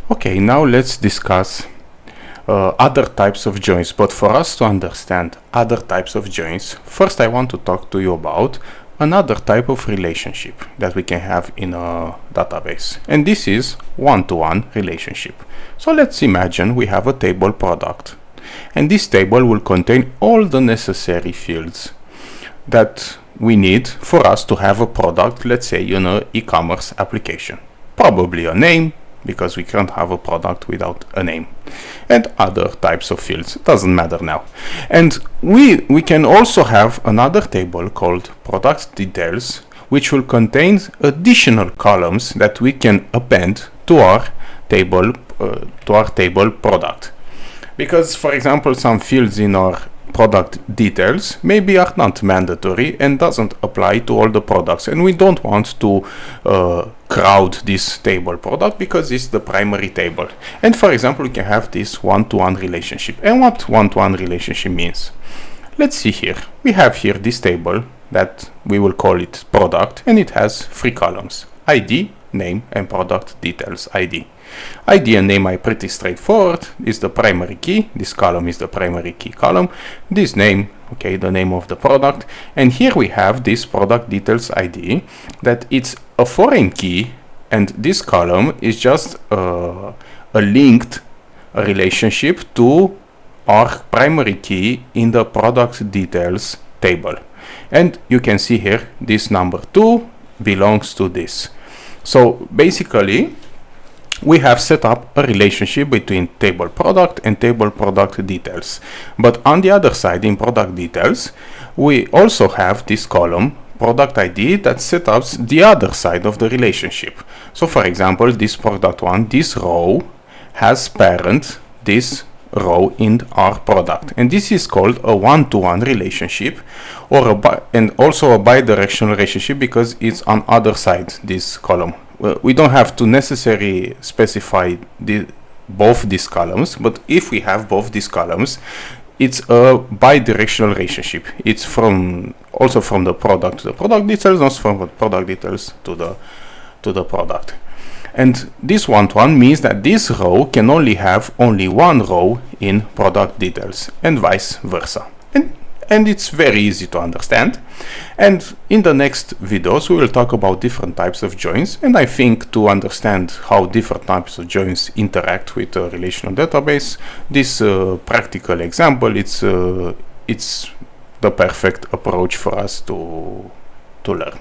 Okay, now let's discuss other types of joins. But for us to understand other types of joins, first I want to talk to you about another type of relationship that we can have in a database. And this is one-to-one relationship. So let's imagine we have a table product. And this table will contain all the necessary fields that we need for us to have a product, let's say, in an e-commerce application. Probably a name, because we can't have a product without a name, and other types of fields. Doesn't matter now. And we can also have another table called product details, which will contain additional columns that we can append to our table product. Because, for example, some fields in our product details maybe are not mandatory and doesn't apply to all the products, and we don't want to crowd this table product because it's the primary table. And for example, we can have this one-to-one relationship. And what one-to-one relationship means, let's see here. We have here this table that we will call it product, and it has 3 columns: ID, name, and product details ID. ID and name are pretty straightforward. Is the primary key. This column is the primary key column. This name, okay, the name of the product. And here we have this product details ID, that it's a foreign key, and this column is just a linked relationship to our primary key in the product details table. And you can see here this number 2 belongs to this. So basically we have set up a relationship between table product and table product details. But on the other side, in product details, we also have this column product ID that sets up the other side of the relationship. So for example, this product one, this row has parent this row in our product, and this is called a one-to-one relationship, or and also a bidirectional relationship, because it's on other side this column. We don't have to necessarily specify both these columns, but if we have both these columns, it's a bidirectional relationship. It's also from the product to the product details, not from the product details to the product. And this one-to-one means that this row can only have only one row in product details, and vice versa. And it's very easy to understand. And in the next videos, we will talk about different types of joins. And I think to understand how different types of joins interact with a relational database, this practical example, it's the perfect approach for us to learn.